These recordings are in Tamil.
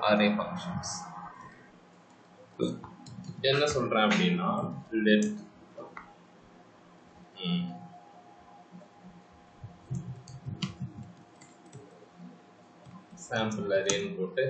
array functions. என்ன சொல்றேன் அப்படின்னா let sample array ன்னு போட்டு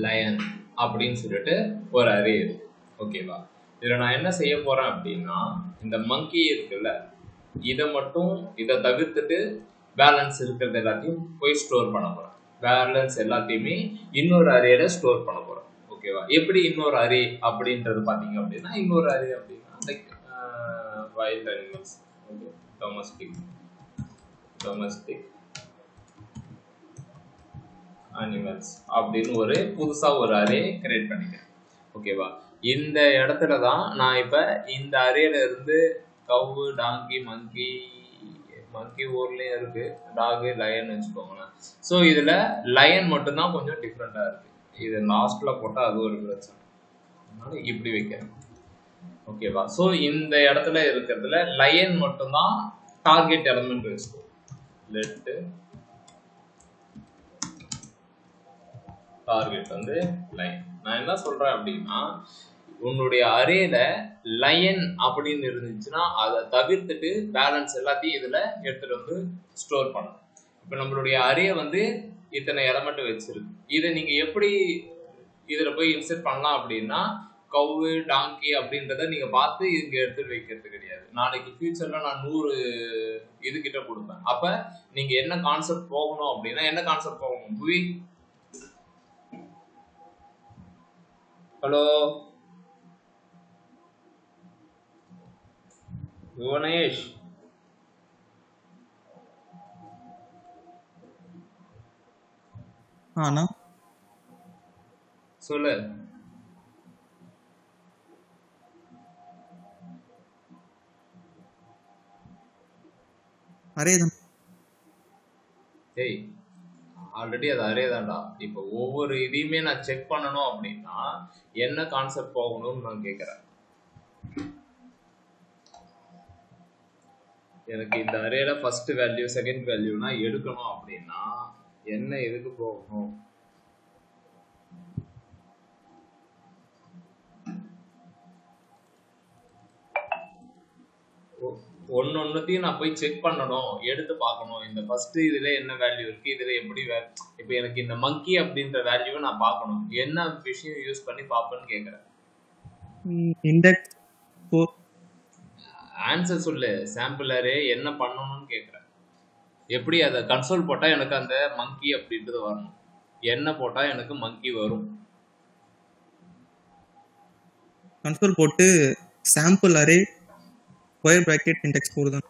lion அப்படின்னு சொல்லிட்டு ஒரு அரே இருக்கு. ஓகேவா? இதுல நான் என்ன செய்ய போறேன் அப்படின்னா இந்த monkey இருக்குல்ல இதை தவிர்த்துட்டு பேலன்ஸ் இருக்கிறது எல்லாத்தையும் போய் ஸ்டோர் பண்ண போறேன். பேலன்ஸ் எல்லாத்தையுமே இன்னொரு அரேல ஸ்டோர் பண்ண போறேன். ஓகேவா? எப்படி இன்னொரு அரே அப்படின்றது பாத்தீங்க அப்படின்னா இன்னொரு அரே அப்படின்னா like wild animals, domestic animals அப்படின்னு ஒரு புதுசா ஒரு அரே கிரியேட் பண்ணிக்கிறேன். ஓகேவா? இந்த இடத்துல தான் நான் இப்ப இந்த அரேல இருந்து கவு டாங்கி மங்கி ஊர்லயும் இருக்கு டாக் லயன் வச்சுக்கோங்களேன். ஸோ இதுல லயன் மட்டும்தான் கொஞ்சம் டிஃப்ரெண்டா இருக்கு. இது லாஸ்ட்ல போட்டா அது ஒரு பிரச்சனை, அதனால இப்படி வைக்கிறேன். ஓகேவா? ஸோ இந்த இடத்துல இருக்கிறதுல லயன் மட்டும்தான் டார்கெட் எலமெண்ட் வச்சுக்கோ. லெட் டார்கெட் வந்து லைன். நான் என்ன சொல்றேன் அப்படின்னா உன்னுடைய அரேல லயன் அப்படின்னு இருந்துச்சுன்னா அதை தவிர்த்துட்டு பேலன்ஸ் எல்லாத்தையும் இதுல எடுத்துட்டு வந்து ஸ்டோர் பண்ணணும். இப்ப நம்மளுடைய அரே வந்து இத்தனை எலமெண்ட் வச்சிருக்கு. இதை நீங்க எப்படி இதுல போய் இன்செர்ட் பண்ணலாம் அப்படின்னா கவு டாங்கி அப்படின்றத நீங்க பார்த்து இங்க எடுத்துட்டு வைக்கிறது கிடையாது. நாளைக்கு ஃபியூச்சர்ல நான் 100 இது கிட்ட கொடுப்பேன். அப்ப நீங்க என்ன கான்செப்ட் போகணும் அப்படின்னா என்ன கான்செப்ட் போகணும்? புவி ஹலோ யுவனேஷ் சொல்லு. அரேதான். ஏய் ஆல்ரெடி அது அரே தான்டா. இப்போ ஒவ்வொரு இதையுமே நான் செக் பண்ணணும் அப்படின்னா என்ன கான்செப்ட் போகணும்னு நான் கேட்கறேன். எனக்கு இந்த அரேல ஃபர்ஸ்ட் வேல்யூ செகண்ட் வேல்யூனா எடுக்கணும் அப்படின்னா என்ன எதுக்கு போகணும்? ஒன்னொன்னுத்தையும் நான் போய் செக் பண்ணணும், எடுத்து பார்க்கணும். இந்த ஃபர்ஸ்ட் இதுல என்ன வேல்யூ இருக்கு, இதுல எப்படி இப்போ எனக்கு இந்த மங்கி அப்படின்ற வேல்யூவை நான் பார்க்கணும். என்ன விஷயம் யூஸ் பண்ணி பார்ப்பேன்னு கேட்கறேன். இண்டெக்ஸ் ஆன்சர் சொல்லு. சாம்பிள் அரே என்ன பண்ணணும்னு கேட்குறேன். எப்படி அதை கன்சோல் போட்டால் எனக்கு அந்த மங்கி அப்படின்றது வரணும். என்ன போட்டால் எனக்கு மங்கி வரும்? கன்சோல் போட்டு sample array square bracket index போடுதான்.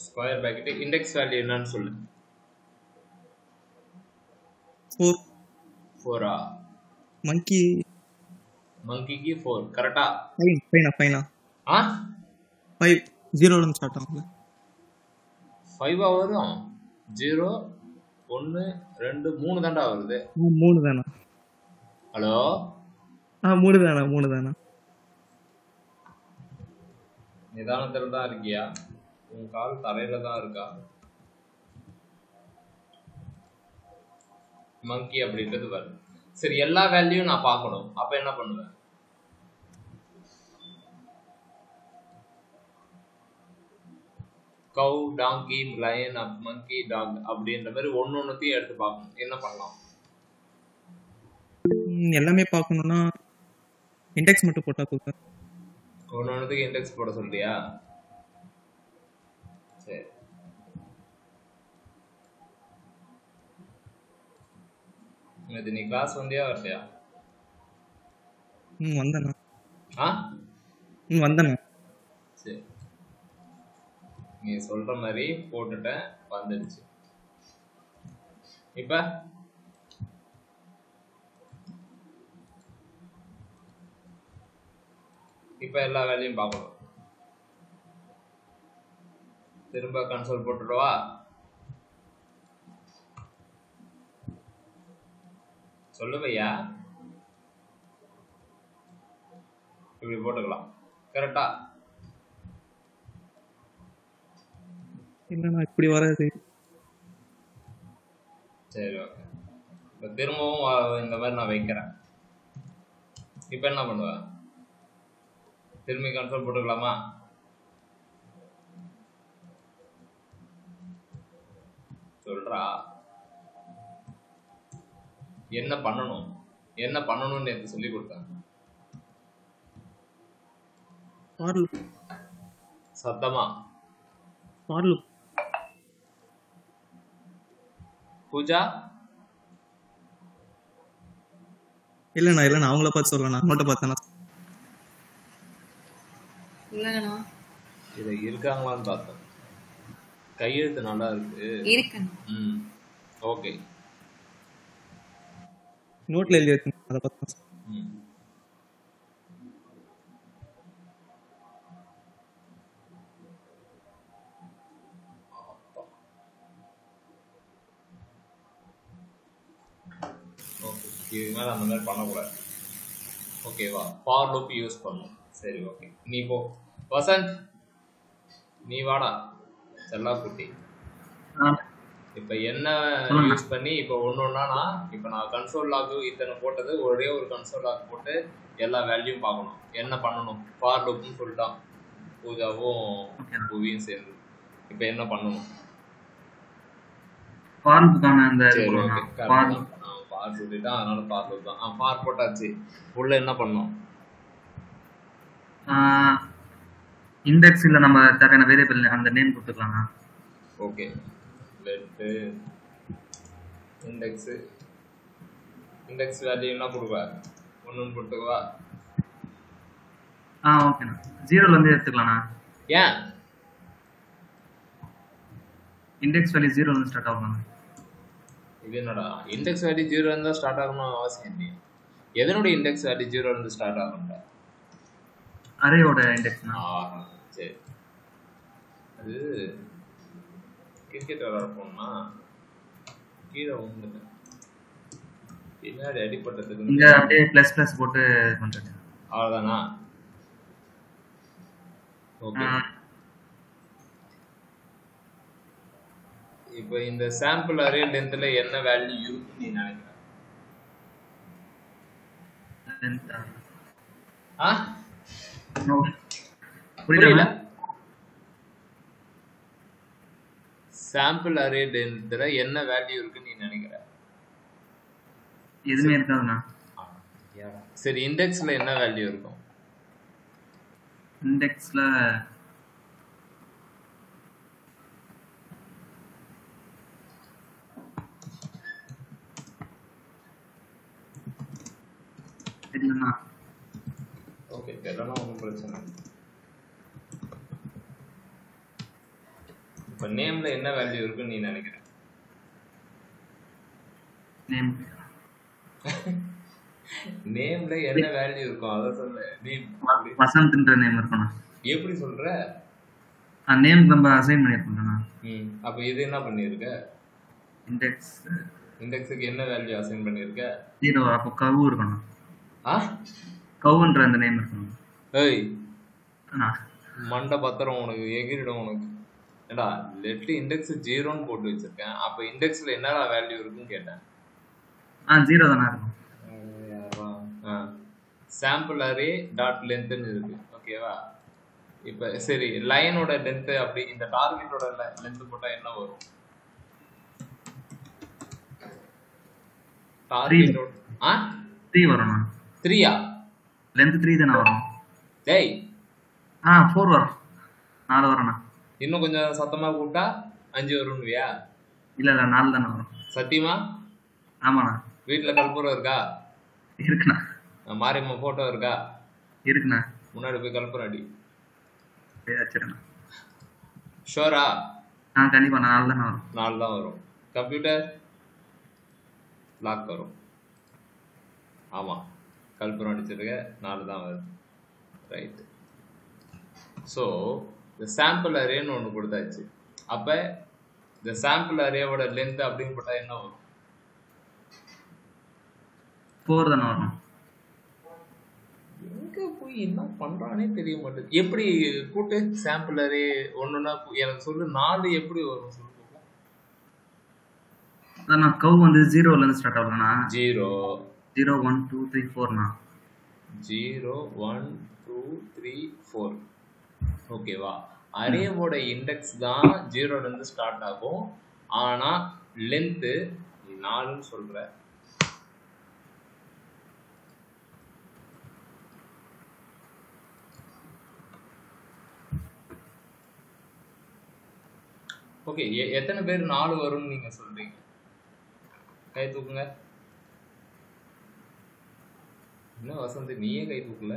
ஸ்கொயர் பிராக்கெட் இண்டெக்ஸ் வேல்யூ என்னன்னு சொல்லு. 4 மங்கிக்கு 4 கரெக்ட்டா? ஃபைனா 5 0 ல ஸ்டார்ட் ஆகுது. 5 வரும். 0 1 2 3 தான்டா வருது. 3 தானா? ஹலோ 3 தானா? நிதானத்துல தான் இருக்கியா? உன் கால் தரையில தான் இருக்கா? மங்கி அப்படின்றது வருது. சரி, எல்லா வேல்யூயும் நான் பார்க்கணும். அப்ப என்ன பண்ணுவேன்? கவ் டாங்கி லயன் மங்கி டாக் அப்படின்ற மாதிரி ஒன்னொன்னுத்தையும் எடுத்து பார்க்கணும். என்ன பண்ணலாம்? எல்லாமே பார்க்கணும்னா இண்டெக்ஸ் மட்டும் போட்டா போதும். ஒன்னொன்னுத்துக்கு இண்டெக்ஸ் போட சொல்றியா? சரி, இது நீ கிளாஸ் வந்தியா வரலையா? வந்தேண்ணா. வந்தேண்ணா. சரி, நீ சொல்ற மாதிரி போட்டுட்டேன், வந்துடுச்சு. இப்ப இப்ப எல்லா வேலையும் பார்க்கணும். திரும்ப கன்சோல் போட்டுடுவா. சொல்லு பையா. இப்படி போட்டுக்கலாம். கரெக்டா? இல்லைண்ணா இப்படி வராது. சரி ஓகே. இப்போ திரும்பவும் இந்த மாதிரி நான் வைக்கிறேன். இப்போ என்ன பண்ணுவேன்? திரும்பி கன்சோல் போட்டுக்கலாமா? சொல்றா என்ன பண்ணணும், என்ன பண்ணணும்னு நேற்று சொல்லி கொடுத்தேன். சத்தமா பூஜா இல்லைண்ணா அவங்கள பார்த்து சொல்லலாம். அவங்கள்ட்ட பார்த்தேண்ணா. இல்லைண்ணா இது இருக்காங்களான்னு பார்த்தேன். கையெழுத்து நல்லா இருக்கு. இருக்கேன். ஓகே. நோட்ல எழுதி வச்சு அதை பார்த்தேன். இதுமாதிரி அந்த மாதிரி பண்ணக்கூடாது. ஓகேவா? ஃபார் லூப் யூஸ் பண்ணும். சரி ஓகே. நீ போ. வசந்த் நீ வாடா செல்லா குட்டி. இப்போ என்ன யூஸ் பண்ணி இப்போ ஒன்னொன்னா இப்போ நான் கன்சோல் லாக் இத்தனை போட்டது ஒரே ஒரு கன்சோல் லாக் போட்டு எல்லா வேல்யூம் பார்க்கணும். என்ன பண்ணணும்? ஃபார் லூப்னு சொல்லிட்டான் பூஜாவும் புவியும் சேர்ந்து. இப்போ என்ன பண்ணணும்? ஃபார் லூப்கான அந்த சரி ஓகே. ஃபார் சொல்லிட்டான், அதனால ஃபார் லூப் தான். ஃபார் போட்டாச்சு. உள்ள என்ன பண்ணணும்? இண்டெக்ஸ்ல நம்ம தேவையான வேரியபிள் அந்த நேம் கொடுத்துக்கலாம்னா. ஓகே. லெட் இண்டெக்ஸ் வேல்யூ என்ன கொடுப்பா? 1 கொடுத்துக்கவா? ஓகேண்ணா. 0ல இருந்து எடுத்துக்கலாம்ண்ணா. ஏன் இண்டெக்ஸ் வேல்யூ 0ல இருந்து ஸ்டார்ட் ஆகும். இது என்னடா இண்டெக்ஸ் வேல்யூ 0ல இருந்து ஸ்டார்ட் ஆகணும் அவசியம் இல்லை. எதனுடைய இண்டெக்ஸ் வேல்யூ 0ல இருந்து ஸ்டார்ட் ஆகும்டா? அரேயோட இண்டெக்ஸ்னா. சரி. அது கிரிக்கெட் விளையாட போனா கீழே வந்து பின்னாடி அடிப்பட்டதுக்கு இங்க அப்படியே ப்ளஸ் ப்ளஸ் போட்டு பண்றது. அவ்வளவுதானா? ஓகே. இப்போ இந்த சாம்பிள் அரே லென்த்ல என்ன வேல்யூ இருக்குன்னு நீ நினைக்கிற? புரியல. சாம்பிள் அரே லென்த்ல என்ன வேல்யூ இருக்குன்னு நீ நினைக்கிற? எதுமே இருக்காதுண்ணா. சரி, இண்டெக்ஸ்ல என்ன வேல்யூ இருக்கும்? இண்டெக்ஸ்ல தெரியலண்ணா. ஓகே, தெரியலனா ஒன்றும் பிரச்சனை இல்லை. இப்போ நேம்ல என்ன வேல்யூ இருக்குன்னு நீ நினைக்கிற? நேம்ல என்ன வேல்யூ இருக்கும் அத சொல்லு. நீ வசந்த்ன்ற நேம் இருக்கணும். எப்படி சொல்ற? நேம் நம்ம அசைன் பண்ணிருக்கோம்னா. அப்ப இது என்ன பண்ணிருக்க? இண்டெக்ஸ்க்கு என்ன வேல்யூ அசைன் பண்ணிருக்க? 0. அப்ப கவ் இருக்கணும். கவ்ன்ற அந்த நேம் இருக்கணும். ஏய் மண்ட பத்திரம் உனக்கு எகிரிடும் உனக்கு. ஏடா லெஃப்ட் இண்டெக்ஸ் 0ன்னு போட்டு வச்சிருக்கேன். அப்ப இண்டெக்ஸ்ல என்னடா வேல்யூ இருக்குன்னு கேட்டேன். 0 தான இருக்கும். சாம்பிள் அரே டாட் லென்த்னு இருக்கு. ஓகேவா? இப்ப சரி, லைனோட லென்த் அப்படி இந்த டார்கெட்டோட லென்த் போட்டா என்ன வரும்? டார்கெட்டோட 3 வரணும். 3யா? லென்த் 3 தான வரும். டேய் 4 வரும். 4 வரணும். இன்னும் கொஞ்சம் சத்தமா கூப்பிட்டா 5 வரும்வியா? இல்ல 4 தான வரும். சத்தியமா? ஆமாண்ணா. வீட்டுல கற்பூரம் இருக்கா? இருக்குண்ணா. மாரியம்மா போட்டோ இருக்கா? இருக்குண்ணா. முன்னாடி போய் கற்பூரம் அடி. வச்சிருண்ணா. ஷோரா? கண்டிப்பா 4 தான வரும். 4 தான் வரும். கம்ப்யூட்டர் ஃப்ளாக் வரும். ஆமாம், கல்புரம் அடிச்சிருக்க 4 தான் வருது. ரைட். ஸோ இந்த சாம்பிள் அரேன்னு ஒன்று கொடுத்தாச்சு. அப்போ இந்த சாம்பிள் அரேவோட லென்த் அப்படின்னு போட்டால் என்ன வரும்? 4 தானே வரும். எங்கே போய் என்ன பண்ணுறானே தெரிய மாட்டேது. எப்படி கூட்டு சாம்பிள் அரே ஒன்றுனா எனக்கு சொல்லு. 4 எப்படி வரும் சொல்லு. அதான் கவ் வந்து 0லேருந்து ஸ்டார்ட் ஆகலண்ணா. 0 0 1 2 3 4ண்ணா. 0 1 2 3 4. ஓகேவா? அரேவோட இண்டெக்ஸ் தான் 0லேருந்து ஸ்டார்ட் ஆகும். ஆனால் லென்த்து 4ன்னு சொல்கிற. ஓகே, எத்தனை பேர் 4 வரும்னு நீங்க சொல்றீங்க? கை தூக்குங்க. என்ன வசந்த், நீயே கை தூக்கல?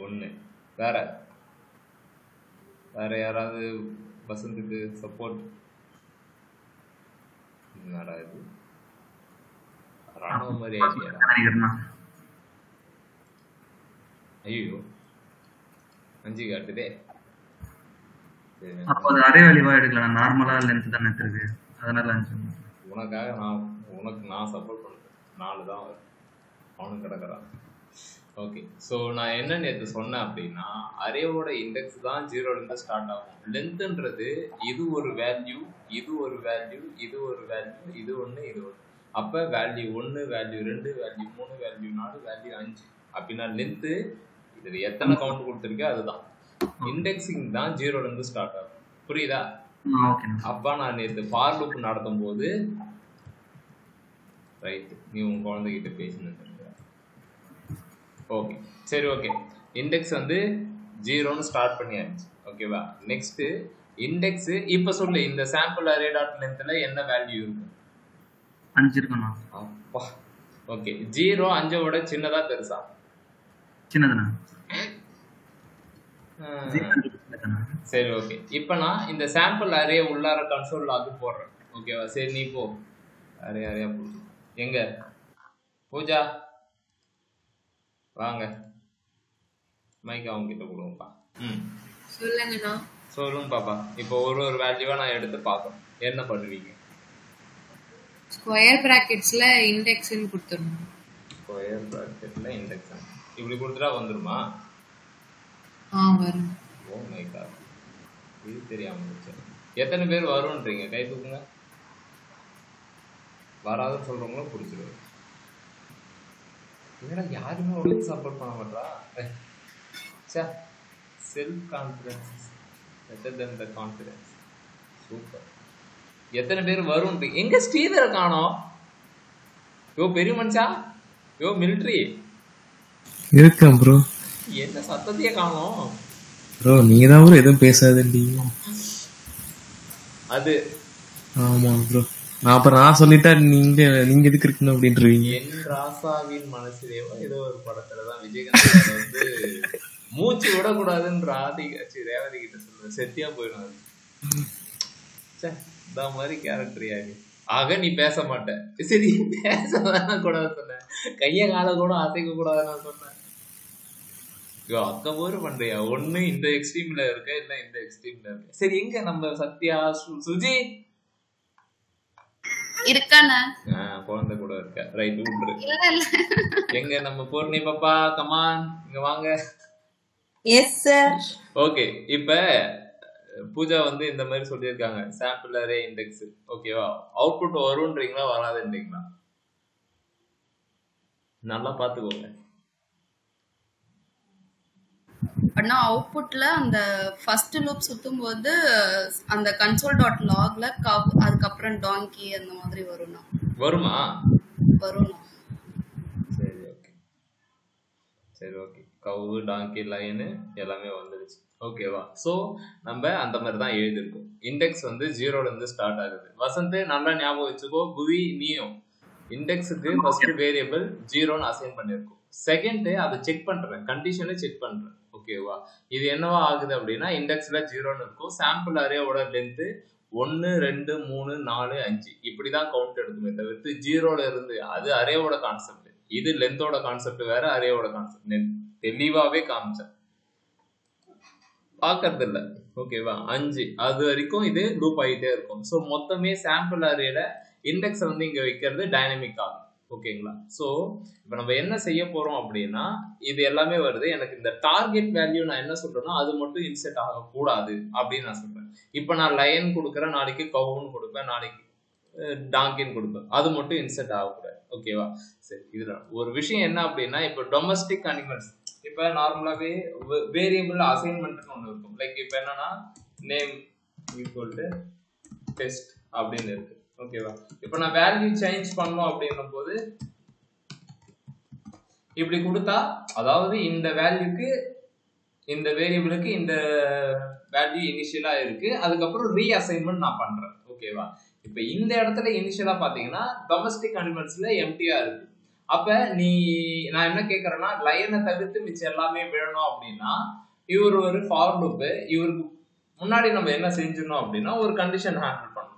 1. வேற வேற யாராவது வசந்துக்கு சப்போர்ட்? என்னடா இது, ராணுவ மாதிரி ஐடியா. நினைக்கிறேண்ணா. ஐயோ, 5 காட்டுதே. அப்போ அது அரே வேல்யூவா எடுக்கலாம். நார்மலா லென்த் தானே இருக்கு, அதனால 5. உனக்காக நான் சப்போர்ட் பண்ணுறேன். 4 தான் வரும். அவனுக்கு கிடக்குறான். ஓகே, ஸோ நான் என்ன நேற்று சொன்னேன் அப்படின்னா, அரேவோட இண்டெக்ஸ் தான் 0லேருந்து ஸ்டார்ட் ஆகும். லென்த்துன்றது இது ஒரு வேல்யூ, இது ஒரு வேல்யூ, இது ஒரு வேல்யூ, இது ஒன்று, இது ஒன்று. அப்போ value 1, value 2, value 3, value 4, value 5 அப்படின்னா லென்த்து இது எத்தனை கவுண்ட் கொடுத்துருக்கே அதுதான். இண்டெக்ஸிங் தான் 0லேருந்து ஸ்டார்ட் ஆகும். புரியுதா? அப்பா நான் நேற்று ஃபார் லூப் நடத்தும் போது ரைட், நீ உன் குழந்தைகிட்ட பேசினது. ஓகே, சரி, ஓகே. இண்டெக்ஸ் வந்து 0ன்னு ஸ்டார்ட் பண்ணியாச்சு. ஓகேவா? நெக்ஸ்ட்டு இண்டெக்ஸு இப்போ சொல்லு. இந்த சாம்பிள் அரே டாட் லென்த்தில் என்ன வேல்யூ இருக்கும்? 5 இருக்கணும். அப்பா, ஓகே. 0 5 சின்னதா பெருசா? சின்னதுண்ணா. சரி, ஓகே. இப்போ நான் இந்த சாம்பிள் அரே உள்ளார கன்சோல் லாக் போடுறேன். ஓகேவா? சரி, நீ போ. அரேயா போடு. எங்க பூஜா வாங்க, மைக் அவங்க கிட்ட கொடுங்கப்பா. சொல்லுங்கண்ணா. சொல்லுங்க பாப்பா. இப்போ ஒரு வேல்யூவா நான் எடுத்து பார்க்கணும். என்ன பண்ணுவீங்க? ஸ்கொயர் பிராக்கெட்ஸ்ல இண்டெக்ஸ்னு கொடுத்துடணும். ஸ்கொயர் பிராக்கெட்ல இண்டெக்ஸ் இப்படி கொடுத்துட்டா வந்துருமா? வரும். ஓ மை காட், இது தெரியாம இருந்துச்சு. எத்தனை பேர் வரும்ன்றீங்க? கை தூக்குங்க. வராதுன்னு சொல்றவங்களும் பிடிச்சிருவேன். என்னடா யாருமே உங்களுக்கு சப்போர்ட் பண்ண மாட்டா? Self confidence better then the confidence. Super. எத்தனை பேர் வரும்? எங்க ஸ்ரீதரை காணோம்? யோ பெரிய மனுஷா, யோ மிலிட்ரி இருக்கேன் ப்ரோ. என்ன சத்தத்தையே காணோம் ப்ரோ? நீங்க தான் ப்ரோ எதுவும் பேசாதண்டி. அது ஆமா ப்ரோ. அப்புறம் நான் சொல்லிட்டா நீங்க எதுக்கு இருக்கணும் அப்படின்றீங்க. என் ராசாவின் மனசிலேவோ ஏதோ ஒரு படத்துலதான் விஜயகாந்த் வந்து மூச்சு விடக்கூடாதுன்னு ரேவதி கிட்ட சொல்லுவேன். செத்தியா போயிடும் அது. இந்த மாதிரி கேரக்டர் யாரு? ஆக நீ பேச மாட்டேன். சரி, பேசதான கூடாது சொன்ன. கைய கால கூட அசைக்க கூடாதுன்னு சொன்னேன். ஐயோ, அக்க போரு பண்றியா? ஒண்ணு இந்த எக்ஸ்ட்ரீம்ல இருக்க, இல்ல இந்த எக்ஸ்ட்ரீம்ல இருக்க. சரி, எங்க நம்ம சத்யா சுஜி இருக்கானே? குழந்தை கூட இருக்க. ரைட், விட்டுரு. எங்க நம்ம பூர்ணி பாப்பா, கமான் இங்க வாங்க. Yes sir. ஓகே, இப்ப பூஜா வந்து இந்த மாதிரி சொல்லியிருக்காங்க, சாம்பிள் அரே இண்டெக்ஸ். ஓகேவா? அவுட்புட் வரும்ன்றீங்களா வராதுன்றீங்களா? நல்லா பாத்துக்கோங்க. அப்படின்னா அவுட்புட்ல அந்த ஃபர்ஸ்ட் லூப் சுத்தும் போது அந்த கன்சோல் டாட் லாக்ல அதுக்கப்புறம் டாங்கி அந்த மாதிரி வரும்னா வருமா? வரும்னா. சரி, ஓகே. சரி, ஓகே. கவு, டாங்கி, லைனு எல்லாமே வந்துடுச்சு. ஓகேவா? ஸோ நம்ம அந்த மாதிரி தான் எழுதிருக்கோம். இண்டெக்ஸ் வந்து 0லேருந்து ஸ்டார்ட் ஆகுது. வசந்த் நல்லா ஞாபகம் வச்சுக்கோ. புவி நீயும் இண்டெக்ஸுக்கு ஃபர்ஸ்ட் வேரியபிள் 0ன்னு அசைன் பண்ணியிருக்கோம். செகண்ட் அதை செக் பண்றேன், கண்டிஷனை செக் பண்றேன். ஓகேவா? இது என்னவா ஆகுது அப்படின்னா இண்டெக்ஸ்ல 0ன்னு இருக்கும். சாம்பிள் அரேவோட லென்த் 1 2 3 4 5 இப்படிதான் கவுண்ட் எடுக்குமே தவிர்த்து 0ல இருந்து, அது அரேவோட கான்செப்ட், இது லென்த்தோட கான்செப்ட் வேற, அரேவோட கான்செப்ட் தெளிவாவே காமிச்சேன், பாக்குறது இல்ல. ஓகேவா? 5 அது வரைக்கும் இது லூப் ஆகிட்டே இருக்கும். ஸோ மொத்தமே சாம்பிள் அரேல இண்டெக்ஸ் வந்து இங்க வைக்கிறது டைனமிக் ஆகும். ஓகேங்களா? ஸோ இப்போ நம்ம என்ன செய்ய போறோம் அப்படின்னா, இது எல்லாமே வருது, எனக்கு இந்த டார்கெட் வேல்யூ நான் என்ன சொல்றேன்னா அது மட்டும் இன்செட் ஆகக்கூடாது அப்படின்னு நான் சொல்றேன். இப்போ நான் லயன் கொடுக்குறேன், நாளைக்கு கவுன்னு கொடுப்பேன், நாளைக்கு டாங்கின்னு கொடுப்பேன், அது மட்டும் இன்செட் ஆகக்கூடாது. ஓகேவா? சரி, இதுல ஒரு விஷயம் என்ன அப்படின்னா, இப்போ டொமஸ்டிக் அனிமல்ஸ் இப்போ நார்மலாவே வேரியபிள் அசைன்மெண்ட்னு ஒன்று இருக்கும். லைக் இப்போ என்னன்னா நேம் ஈக்குவல் டு டெஸ்ட் அப்படின்னு இருக்கு. ஓகேவா? இப்போ நான் வேல்யூ சேஞ்ச் பண்ணோம் அப்படின்னும் போது இப்படி கொடுத்தா, அதாவது இந்த வேல்யூக்கு இந்த வேரியபிளுக்கு இந்த வேல்யூ இனிஷியலா இருக்கு, அதுக்கப்புறம் ரீஅசைன்மெண்ட் நான் பண்றேன். ஓகேவா? இப்போ இந்த இடத்துல இனிஷியலா பாத்தீங்கன்னா டொமஸ்டிக் அனிமல்ஸ்ல எம்டியா இருக்கு. அப்ப நான் என்ன கேட்கறேன்னா, லயனை தவிர்த்து மிச்சம் எல்லாமே விழணும் அப்படின்னா இவர் ஒரு ஃபார் லூப், இவருக்கு முன்னாடி நம்ம என்ன செஞ்சிடணும் அப்படின்னா ஒரு கண்டிஷன் ஹேண்டில் பண்ணணும்.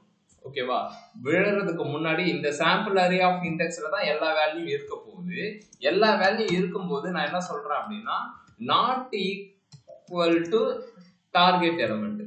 ஓகேவா? விழுறதுக்கு முன்னாடி இந்த சாம்பிள் அரே ஆஃப் இண்டெக்ஸ்ல தான் எல்லா வேல்யூ இருக்க போகுது. எல்லா வேல்யூ இருக்கும்போது நான் என்ன சொல்றேன் அப்படின்னா not equal to target element.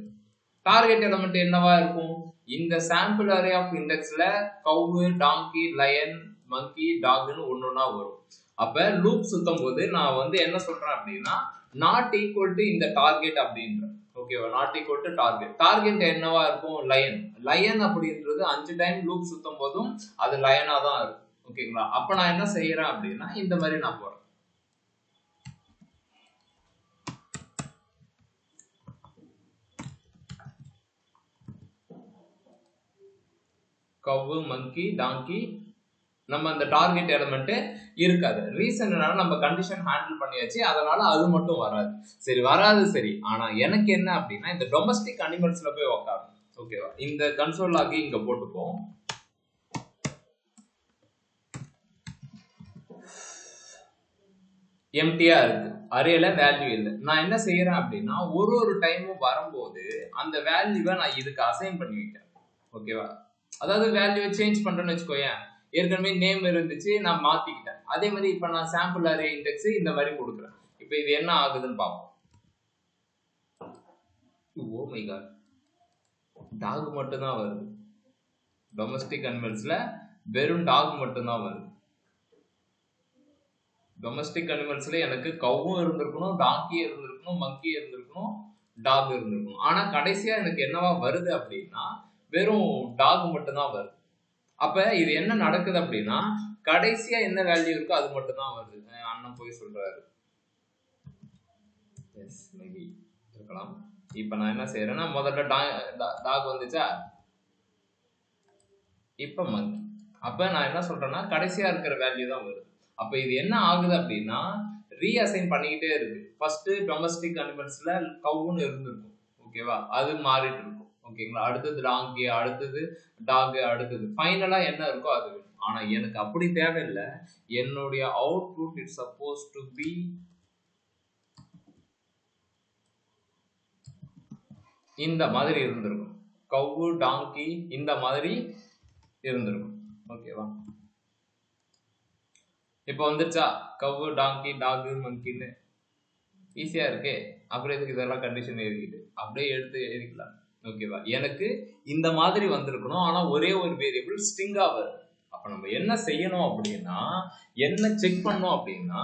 Target element என்னவா இருக்கும்? இந்த sample array of இண்டெக்ஸ்ல Kaur, Tongi, line, மங்கி, டாக்னு ஒன்னொன்னா வரும். அப்ப லூப் சுத்தும் போது நான் வந்து என்ன சொல்றேன் அப்படின்னா நாட் ஈக்குவல் டு இந்த டார்கெட் அப்படின்றேன். ஓகேவா? Not equal to target. Target என்னவா இருக்கும்? லயன். லயன் அப்படின்றது 5 டைம் லூப் சுத்தும் போதும் அது லயனா தான் இருக்கும். ஓகேங்களா? அப்ப நான் என்ன செய்யறேன் அப்படின்னா இந்த மாதிரி நான் போறேன். கவு, மங்கி, டாங்கி, நம்ம அந்த டார்கெட் எலிமெண்ட் இருக்காது. ரீசன் என்னன்னா நம்ம கண்டிஷன் ஹேண்டில் பண்ணியாச்சு, அதனால அது மட்டும் வராது. சரி, வராது. சரி, ஆனா எனக்கு என்ன அப்படின்னா இந்த டொமஸ்டிக் அனிமல்ஸ்ல போய் உட்காரும். ஓகேவா? இந்த கன்சோல் ஆகி இங்க போட்டுப்போம். எம்டியா இருக்கு, அரேல வேல்யூ இல்லை. நான் என்ன செய்யறேன் அப்படின்னா ஒரு டைமும் வரும்போது அந்த வேல்யூவை நான் இதுக்கு அசைன் பண்ணி வைக்கிறேன். ஓகேவா? அதாவது வேல்யூவை சேஞ்ச் பண்றேன்னு வச்சுக்கோயேன். ஏற்கனவே நேம் இருந்துச்சு, நான் மாத்திக்கிட்டேன். அதே மாதிரி இப்ப நான் சாம்பிள் அரே இண்டெக்ஸ் இந்த மாதிரி கொடுக்குறேன். இப்ப இது என்ன ஆகுதுன்னு பார்ப்போம். ஓ மை காட், டாக் மட்டும் தான் வருது. டொமஸ்டிக் அனிமல்ஸ்ல வெறும் டாக் மட்டும் தான் வருது. டொமஸ்டிக் அனிமல்ஸ்ல எனக்கு கவ்வும் இருந்திருக்கணும், டாங்கி இருந்திருக்கணும், மங்கி இருந்திருக்கணும், டாக் இருந்திருக்கணும். ஆனா கடைசியா எனக்கு என்னவா வருது அப்படின்னா வெறும் டாக் மட்டும் தான் வருது. அப்ப இது என்ன நடக்குது அப்படின்னா கடைசியா என்ன வேல்யூ இருக்கோ அது மட்டும் தான் வருது. அண்ணன் போய் சொல்றாரு. எஸ், மேபி இருக்கலாம். இப்ப நான் என்ன செய்யறேன்னா முதல்ல டாக் வந்துச்சா, இப்ப மங்கி. அப்ப நான் என்ன சொல்றேன்னா கடைசியா இருக்கிற வேல்யூ தான் வருது. அப்ப இது என்ன ஆகுது அப்படின்னா ரீஅசைன் பண்ணிக்கிட்டே இருக்கு. ஃபர்ஸ்ட் டொமஸ்டிக் அனிமல்ஸ்ல கவுன்னு இருந்திருக்கும். ஓகேவா? அது மாறிட்டு இருக்கும். ஓகேங்களா? அடுத்தது டாங்கி, அடுத்தது டாக், அடுத்தது ஃபைனலா என்ன இருக்கோ அது. ஆனா எனக்கு அப்படி தேவையில்லை. என்னுடைய output it's supposed to be இந்த மாதிரி இருந்திருக்கும். கவு, டாங்கி இந்த மாதிரி இருந்திருக்கும். ஓகேவா? இப்ப வந்துருச்சா கவு, டாங்கி, டாக், மங்கின்னு ஈஸியா இருக்கே. அப்புறம் எதுக்கு இதெல்லாம் கண்டிஷன் எழுதிட்டு அப்படியே எடுத்து எழுதிக்கலாம். ஓகேவா? எனக்கு இந்த மாதிரி வந்திருக்கணும். ஆனா ஒரே ஒரு வேரியபிள் ஸ்ட்ரிங்கா வரும். அப்ப நம்ம என்ன செய்யணும் அப்படின்னா என்ன செக் பண்ணோம் அப்படின்னா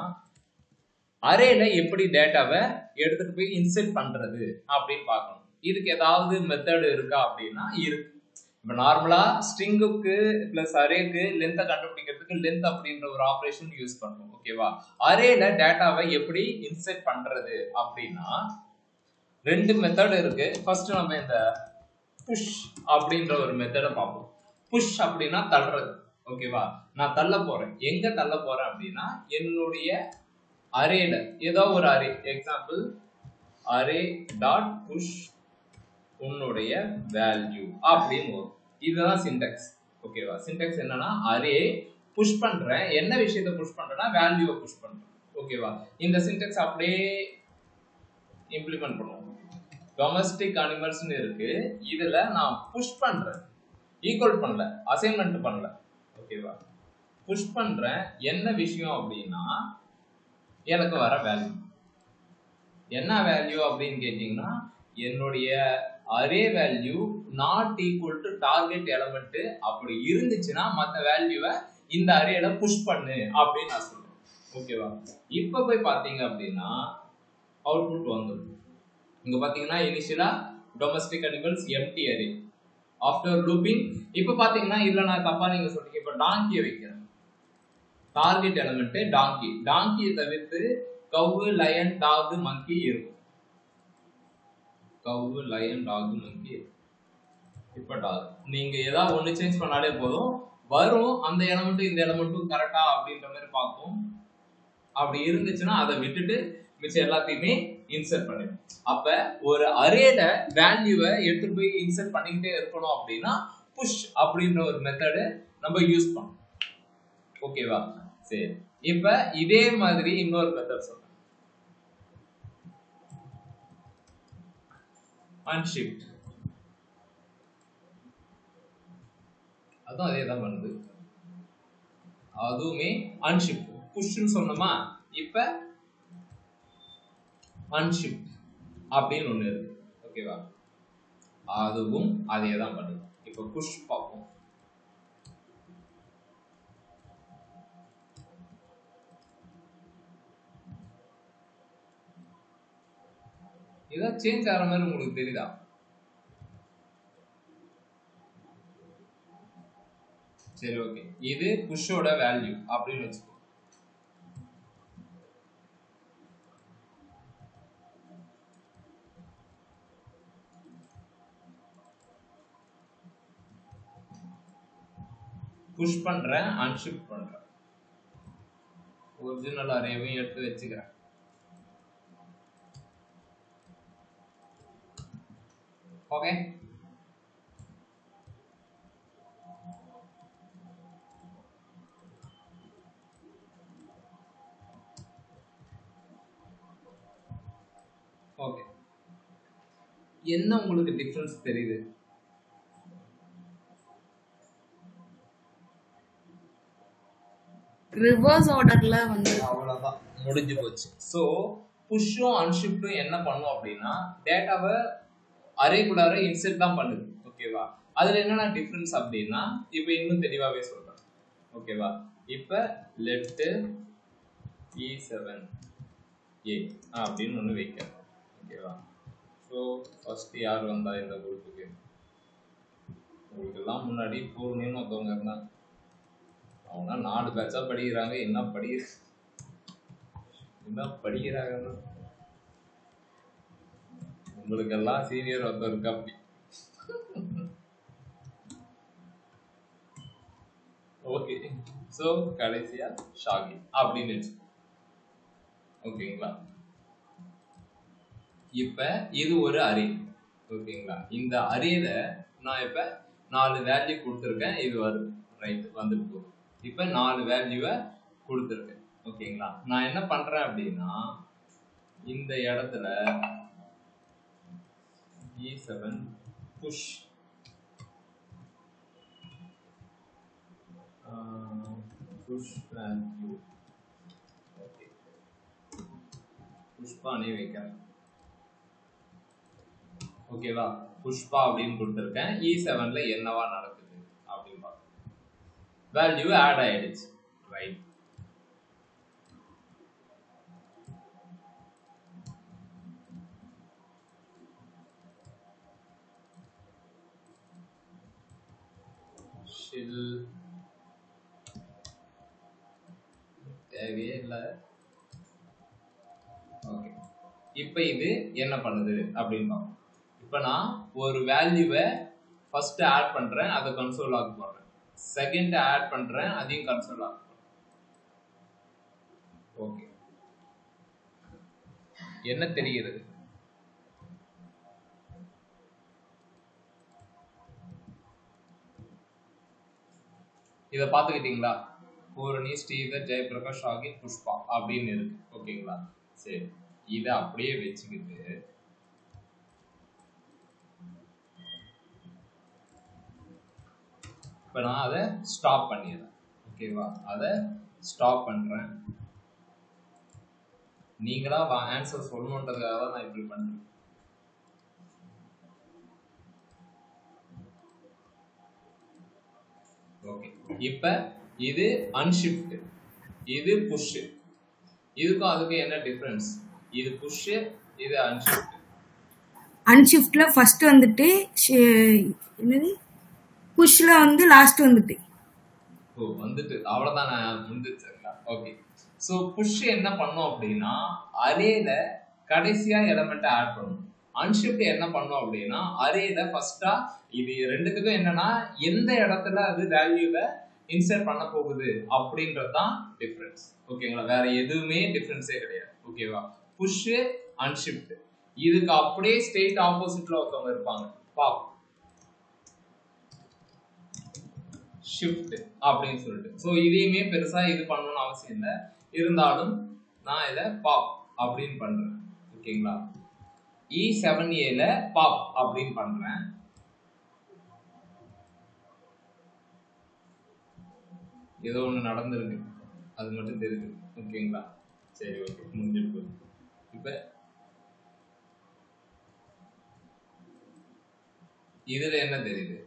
அரேல எப்படி டேட்டாவை எடுத்துட்டு போய் இன்செர்ட் பண்றது அப்படின்னு பார்க்கணும். இதுக்கு ஏதாவது மெத்தட் இருக்கா அப்படின்னா இருக்கு. இப்ப நார்மலா ஸ்ட்ரிங்குக்கு பிளஸ் அரேக்கு லென்த்தை கண்டுபிடிக்கிறதுக்கு லென்த் அப்படின்ற ஒரு ஆபரேஷன் யூஸ் பண்றோம். ஓகேவா? அரேல டேட்டாவை எப்படி இன்செர்ட் பண்றது அப்படின்னா 2 மெத்தட் இருக்கு. ஃபர்ஸ்ட் நம்ம இந்த புஷ் அப்படின்ற ஒரு மெத்தடை பார்ப்போம். புஷ் அப்படின்னா தள்ளுறது. ஓகேவா? நான் தள்ள போறேன். எங்க தள்ள போறேன் அப்படின்னா என்னுடைய அரேல ஏதோ ஒரு array, example array dot push உன்னுடைய வேல்யூ அப்படின்னு வரும். இதுதான் சின்டாக்ஸ். ஓகேவா? சின்டாக்ஸ் என்னன்னா அரே புஷ் பண்றேன். என்ன விஷயத்தை புஷ் பண்றேன்னா வேல்யூவை புஷ் பண்றேன். ஓகேவா? இந்த சின்டெக்ஸ் அப்படியே இம்ப்ளிமெண்ட் பண்ணுவோம். டொமஸ்டிக் அனிமல்ஸ்னு இருக்கு, இதுல நான் புஷ் பண்றேன், ஈக்குவல் பண்ணல, அசைன்மெண்ட் பண்ணல. ஓகேவா? புஷ் பண்றேன். என்ன விஷயம் அப்படின்னா எனக்கு வர வேல்யூ என்ன வேல்யூ அப்படின்னு கேட்டீங்கன்னா, என்னுடைய array value not equal to target element அப்படி இருந்துச்சுன்னா மற்ற வேல்யூவை இந்த அரேல புஷ் பண்ணு அப்படின்னு நான் சொல்றேன். ஓகேவா? இப்ப போய் பாத்தீங்க அப்படின்னா அவுட்புட் வந்துடும். இங்க பாத்தீங்கன்னா இனிஷியலா domestic animals empty array. After looping இப்ப பாத்தீங்கன்னா இல்ல நான் தப்பா நீங்க சொல்றீங்க, இப்ப டாங்கியை வைக்கிறேன். டார்கெட் எலமெண்ட் டாங்கி. டாங்கியை தவிர்த்து கவு, லயன், டாக், மங்கி இருக்கும். கவு, லயன், டாக், மங்கி. இப்ப டாக் நீங்க ஏதாவது ஒண்ணு சேஞ்ச் பண்ணாலே போதும், வரும். அந்த எலமெண்ட்டும் இந்த எலமெண்ட்டும் கரெக்டா அப்படின்ற மாதிரி பார்க்கும். அப்படி இருந்துச்சுன்னா அதை விட்டுட்டு மிச்சம் எல்லாத்தையுமே இன்சர்ட் பண்ணிடும். அப்ப ஒரு அரேல வேல்யூவை எடுத்துட்டு போய் இன்சர்ட் பண்ணிக்கிட்டே இருக்கணும் அப்படின்னா புஷ் அப்படின்ற ஒரு மெத்தடு நம்ம யூஸ் பண்ணோம். ஓகேவா? சரி, இப்ப இதே மாதிரி இன்னொரு மெத்தட் சொல்றேன். அன்ஷிஃப்ட். அதுவும் அதே தான் பண்ணுது. அதுவுமே அன்ஷிஃப்ட். புஷ்னு சொன்னோமா, இப்ப அன்ஷிஃப்ட் அப்படின்னு ஒண்ணு இருக்கு. ஓகேவா? அதுவும் அதே தான் பண்ணுது. இப்ப புஷ் பார்ப்போம். ஏதாவது சேஞ்ச் ஆகிற மாதிரி உங்களுக்கு தெரியுதா? சரி, ஓகே. இது புஷ்ஷோட வேல்யூ அப்படின்னு வச்சுக்கோ. புஷ் பண்றேன், அன்ஷிஃப்ட் பண்றேன். ஒரிஜினல் அரேவையும் எடுத்து வச்சுக்கிறேன். Okay, okay. என்ன உங்களுக்கு டிஃபரன்ஸ் தெரியுது? ரிவர்ஸ் ஆர்டர்ல வந்து அவ்வளவுதான், முடிஞ்சு போச்சு. ஸோ புஷ்ஷும் அன்ஷிஃப்டும் என்ன பண்ணும் அப்படின்னா டேட்டாவை அரேக்குள்ளார இன்செர்ட் தான் பண்ணுது. ஓகேவா? அதுல என்னென்ன டிஃபரன்ஸ் அப்படின்னா இப்போ இன்னும் தெளிவாகவே சொல்றேன். ஓகேவா? இப்போ லெஃப்ட் E7 A அப்படின்னு ஒன்று வைக்கிறேன். ஓகேவா? ஸோ ஃபர்ஸ்ட் யார் வந்தா இந்த குரூப்புக்கு? உங்களுக்கெல்லாம் முன்னாடி பூர்ணின்னு ஒருத்தவங்க இருந்தாங்க. அவங்க 4 பேட்சா படிக்கிறாங்க. என்ன படிக்கிறாங்க? உங்களுக்கெல்லாம் சீனியர் ஒருத்தர் இருக்கா அப்படி. ஓகே, ஸோ கடைசியா ஷாகி அப்படின்னு வச்சுக்கோ. ஓகேங்களா? இப்ப இது ஒரு அரே. ஓகேங்களா? இந்த அரேல நான் இப்ப 4 வேல்யூ கொடுத்துருக்கேன். இது வருது, ரைட், வந்துட்டு போகுது. இப்ப 4 வேல்யூவை கொடுத்துருக்கேன். ஓகேங்களா? நான் என்ன பண்றேன் அப்படின்னா இந்த இடத்துல E7 push value. ஓகே, புஷ்பானே வைக்கிறேன். ஓகேவா? புஷ்பா அப்படின்னு கொடுத்துருக்கேன். E7ல என்னவா நடக்குது அப்படின்னு பார்க்கணும். வேல்யூ ஆட் ஆயிடுச்சு, ரைட். தேவையே இல்லை. ஓகே, இப்போ இது என்ன பண்ணுது அப்படின்னு பார்ப்போம். இப்போ நான் ஒரு வேல்யூவை ஃபர்ஸ்ட் ஆட் பண்றேன், அதை கன்சோல் லாக் பண்றேன். செகண்ட் ஆட் பண்றேன், அதையும் கன்சோல் லாக் பண்றேன். ஓகே, என்ன தெரிகிறது? இதை பார்த்துக்கிட்டீங்களா? பூரணி, ஸ்ரீதர், ஜெயபிரகாஷ், ஷாகின், புஷ்பா அப்படின்னு இருக்கு. ஓகேங்களா? சரி, இதை அப்படியே வச்சுக்கிட்டு இப்போ நான் அதை ஸ்டாப் பண்ணிடுறேன். ஓகேவா? அதை ஸ்டாப் பண்றேன். நீங்களா ஆன்சர் சொல்லணுன்றதுக்காக தான் நான் இப்படி பண்றேன். ஓகே, இப்ப இது அன்ஷிஃப்ட், இது புஷ். இதுக்கும் அதுக்கு என்ன டிஃபரன்ஸ்? இது புஷ், இது அன்ஷிஃப்ட். அன்ஷிஃப்ட்ல ஃபர்ஸ்ட் வந்துட்டு என்னது, புஷ்ல வந்து லாஸ்ட் வந்துட்டு. ஓ, வந்துட்டு அவ்வளவுதான், நான் முடிஞ்சிருச்சு. ஓகே, ஸோ புஷ் என்ன பண்ணும் அப்படின்னா அரேல கடைசியா எலமெண்ட் ஆட் பண்ணும். அன்ஷிஃப்ட் என்ன பண்ணும் அப்படின்னா அரேல ஃபர்ஸ்டா, இது ரெண்டுத்துக்கும் என்னன்னா எந்த இடத்துல அது வேல்யூவை இன்சர்ட் பண்ண போகுது அப்படின்றது தான் டிஃபரன்ஸ். ஓகேங்களா? வேற எதுவுமே டிஃபரன்ஸே கிடையாது. ஓகேவா? Push, unshift. இதுக்கு அப்படியே ஸ்ட்ரெயிட் ஆப்போசிட்ல ஒருத்தவங்க இருப்பாங்க, பாப், ஷிஃப்ட் அப்படின்னு சொல்லிட்டு. ஸோ இதையுமே பெருசா இது பண்ணணும்னு அவசியம் இல்லை, இருந்தாலும் நான் இதை பாப் அப்படின்னு பண்றேன். ஓகேங்களா? E7A பாப் அப்படின்னு பண்றேன். ஏதோ ஒண்ணு நடந்திருக்கு, அது மட்டும் தெரியுது. ஓகேங்களா? சரி, ஓகே, முடிஞ்சிட்டு போகுது. இப்ப இதுல என்ன தெரியுது?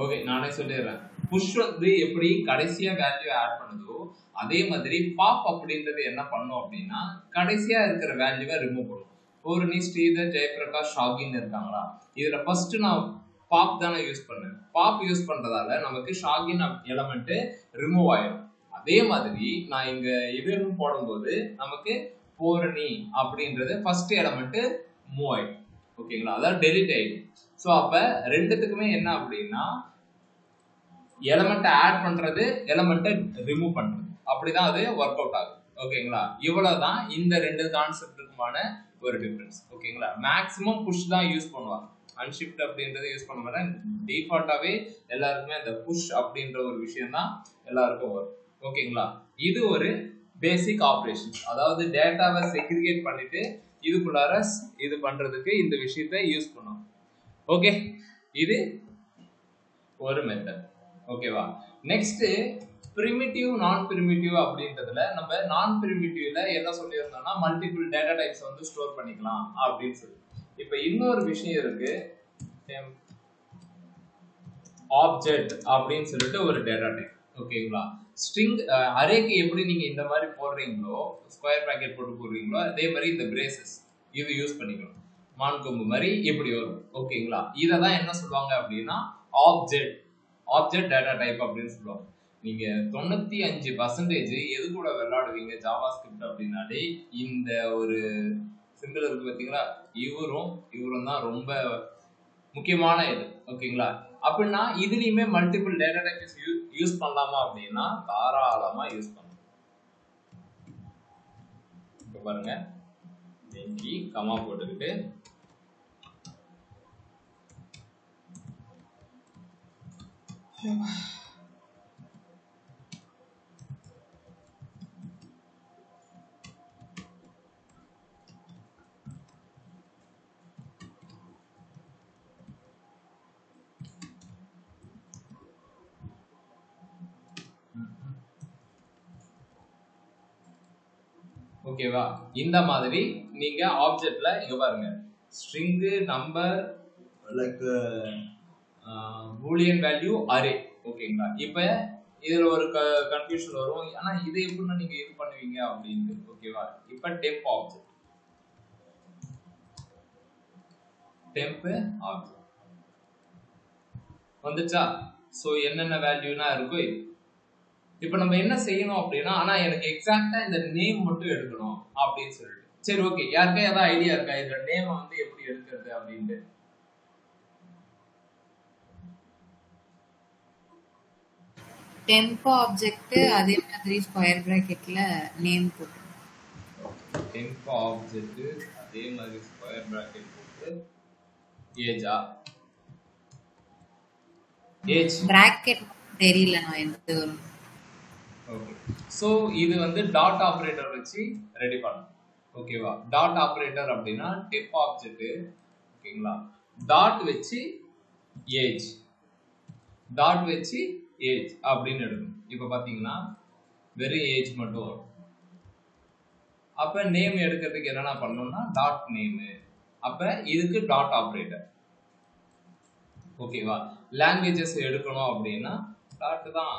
ஓகே, நானே சொல்லிடுறேன். புஷ் வந்து எப்படி கடைசியா வேல்யூ ஆட் பண்ணுதோ அதே மாதிரி பாப் அப்படின்றது என்ன பண்ணும் அப்படின்னா கடைசியா இருக்கிற வேல்யூவை ரிமூவ் பண்ணும். பூரணி, ஸ்ரீதர், ஜெயபிரகாஷ், ஷாகின் இருக்காங்களா, இதுல ஃபர்ஸ்ட் நான் பாப் தானே யூஸ் பண்ணேன். பாப் யூஸ் பண்றதால நமக்கு ஷாகின் எலமெண்ட் ரிமூவ் ஆயிடும். அதே மாதிரி நான் இங்க இதுன்னு போடும்போது நமக்கு பூரணி அப்படின்றது ஃபர்ஸ்ட் எலமெண்ட் மூவ் ஆயிடும். ஓகேங்களா? அதாவது டெலிட் ஆயிடும். ஸோ அப்ப ரெண்டுத்துக்குமே என்ன அப்படின்னா எலமெண்ட் ஆட் பண்றது, எலமெண்ட் ரிமூவ் பண்றது, அப்படிதான் அது ஒர்க் அவுட் ஆகும். ஓகேங்களா? இவ்வளவுதான் இந்த ரெண்டு கான்செப்டுக்குமான ஒரு டிஃபரன்ஸ். ஓகேங்களா? மேக்ஸிமம் புஷ் தான் யூஸ் பண்ணுவாங்க, அன்ஷிஃப்ட் அப்படின்றத யூஸ் பண்ண மாட்டேன். டிஃபால்ட்டாவே எல்லாருக்குமே அந்த புஷ் அப்படின்ற ஒரு விஷயம் தான் எல்லாருக்கும் வரும். ஓகேங்களா? இது ஒரு பேசிக் ஆப்ரேஷன், அதாவது டேட்டாவை செக்ரிகேட் பண்ணிட்டு இதுக்குள்ளார இது பண்றதுக்கு இந்த விஷயத்தை யூஸ் பண்ணுவோம். ஓகே, இது ஒரு மெத்தட். ஓகேவா? நெக்ஸ்ட் பிரிமிட்டிவ், நான் பிரிமிட்டிவ் அப்படின்றதுல நம்ம நான் பிரிமிட்டிவ்ல என்ன சொல்லியிருந்தோம்னா மல்டிபிள் டேட்டா டைப்ஸ் வந்து ஸ்டோர் பண்ணிக்கலாம் அப்படின்னு சொல்லி. இப்ப இன்னொரு விஷயம் இருக்கு, ஆப்ஜெக்ட் அப்படின்னு சொல்லிட்டு ஒரு டேட்டா டைப். ஓகேங்களா? ஸ்ட்ரிங் அரேக்கு எப்படி நீங்க இந்த மாதிரி போடுறீங்களோ, ஸ்கொயர் பிராக்கெட் போட்டு போடுறீங்களோ, அதே மாதிரி இந்த பிரேசஸ் இது யூஸ் பண்ணிக்கலாம். மான்கொம்பு மாதிரி இப்படி வரும். ஓகேங்களா? இதை தான் என்ன சொல்லுவாங்க அப்படின்னா ஆப்ஜெக்ட் டேட்டா டைப் அப்படின்னு சொல்லுவாங்க. நீங்க 95% எது கூட விளையாடுவீங்க ஜாவா ஸ்கிரிப்ட் அப்படின்னாலே இந்த ஒரு சிம்பிள் இருக்கு பார்த்தீங்களா, இவரும் தான் ரொம்ப முக்கியமான இது. ஓகேங்களா? அப்படின்னா இதுலயுமே மல்டிபிள் டேட்டா டைப்ஸ் யூஸ் பண்ணலாமா அப்படின்னா தாராளமா யூஸ் பண்ணலாம். இப்ப பாருங்க, கமா போட்டுக்கிட்டு ஓகேவா? இந்த மாதிரி நீங்க ஆப்ஜெக்ட்ல இங்க பாருங்க, string, number, like Boolean value, array. ஓகேங்களா? இப்ப இதுல ஒரு கன்ஃபியூஷன் வரும், ஆனா இதை எப்படி நீங்க இது பண்ணுவீங்க அப்படின்னு. ஓகேவா? இப்ப டெம்ப் ஆப்ஜெக்ட் வந்துச்சா? சோ என்னென்ன வேல்யூனா இருக்கும். இப்ப நம்ம என்ன செய்யணும் அப்படின்னா, ஆனா எனக்கு எக்ஸாக்டா இந்த நேம் மட்டும் எடுக்கணும் அப்படின்னு சொல்லிட்டு. சரி, ஓகே, யாருக்கா ஏதாவது ஐடியா இருக்கா இந்த நேம் வந்து எப்படி எடுக்கிறது அப்படின்ட்டு? டெம்ப் ஆப்ஜெக்ட் அதே மாதிரி ஸ்கொயர் பிராக்கெட்ல நேம் போட்டு, டெம்ப் ஆப்ஜெக்ட் அதே மாதிரி ஸ்கொயர் பிராக்கெட் போட்டு ஏஜ் பிராக்கெட் தெரியல நான் எந்த வரும். ஓகே. ஸோ இது வந்து டாட் ஆப்ரேட்டர் வச்சு ரெடி பண்ணணும். ஓகேவா? டாட் ஆப்ரேட்டர் அப்படின்னா டெப் ஆப்ஜெக்ட். ஓகேங்களா? டாட் வச்சு ஏஜ், டாட் வச்சு ஏஜ் அப்படின்னு எடுக்கணும். இப்போ பார்த்தீங்கன்னா வெறும் ஏஜ் மட்டும் வரும். அப்போ நேம் எடுக்கிறதுக்கு என்னென்ன பண்ணணும்னா டாட் நேமு. அப்போ இதுக்கு டாட் ஆப்ரேட்டர். ஓகேவா? லாங்குவேஜஸ் எடுக்கணும் அப்படின்னா டாட் தான்.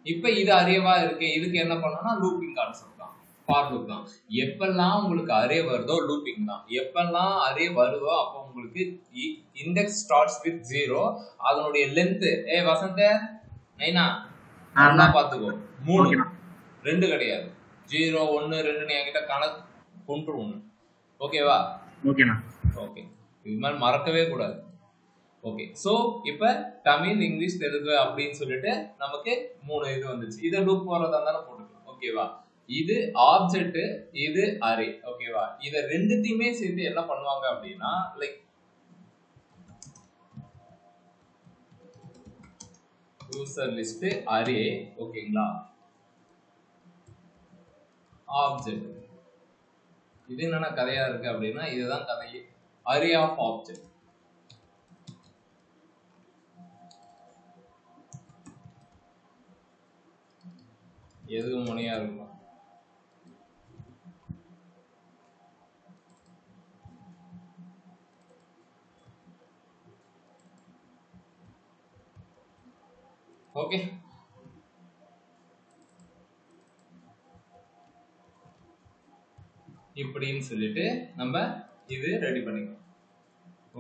இப்போ இது அரேவா இருக்கு, இதுக்கு என்ன பண்ணணும்னா லூப்பிங் கான்செப்ட் தான், ஃபார் லூப் தான். எப்பெல்லாம் உங்களுக்கு அரே வருதோ லூப்பிங் தான். எப்பெல்லாம் அரே வருதோ அப்போ உங்களுக்கு இண்டெக்ஸ் ஸ்டார்ட்ஸ் வித் 0, அதனுடைய லென்த் வசந்த நைனா நல்லா பார்த்துக்கோ 3, 2 கிடையாது. 0 1 2 என்கிட்ட கணக்கு கொண்டு 1. ஓகேவா? ஓகேண்ணா. ஓகே, இது மாதிரி மறக்கவே கூடாது. ஓகே, ஸோ இப்போ தமிழ் இங்கிலீஷ் தெலுங்கு அப்படின்னு சொல்லிட்டு நமக்கு 3 இது வந்துச்சு. இதை லூப் போறதா இருந்தாலும் போட்டுக்கலாம். ஓகேவா? இது ஆப்ஜெக்ட், இது அரே. ஓகேவா? இதை ரெண்டுத்தையுமே சேர்த்து என்ன பண்ணுவாங்க அப்படின்னா லைக் யூசர் லிஸ்ட் அரே. ஓகேங்களா? ஆப்ஜெக்ட் இது என்னன்னா கதையா இருக்கு அப்படின்னா இதுதான் கதையே. Array of object. எதுக்கு முனையா இருக்கும்? ஓகே, இப்படின்னு சொல்லிட்டு நம்ம இது ரெடி பண்ணிக்கலாம்.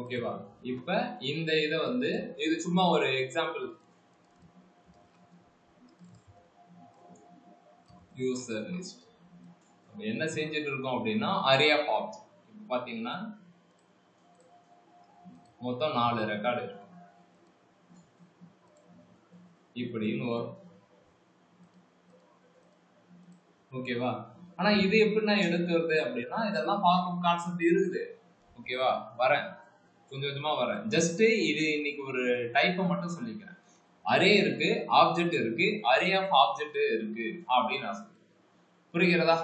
ஓகேவா? இப்ப இந்த இதை வந்து இது சும்மா ஒரு எக்ஸாம்பிள். யூசர் லிஸ்ட் என்ன செஞ்சுட்டு இருக்கோம் அப்படின்னா அரே ஆஃப் ஆப்ஜெக்ட். இப்போ பார்த்தீங்கன்னா மொத்தம் 4 ரெக்கார்டு இருக்கு இப்படின்னு வரும். ஓகேவா? ஆனா இது எப்படி நான் எடுக்கிறது அப்படின்னா இதெல்லாம் பார்க்கும் கான்செப்ட் இருக்குது. ஓகேவா? வரேன், கொஞ்சம் கொஞ்சமா வரேன். ஜஸ்ட் இது இன்னைக்கு ஒரு டைப்பை மட்டும் சொல்லிக்கிறேன். அரே இருக்கு, ஆப்ஜெக்ட் இருக்கு, அரே ஆஃப் ஆப்ஜெக்ட் இருக்கு அப்படின்னு நான் சொல்றேன். புரிகிறதா?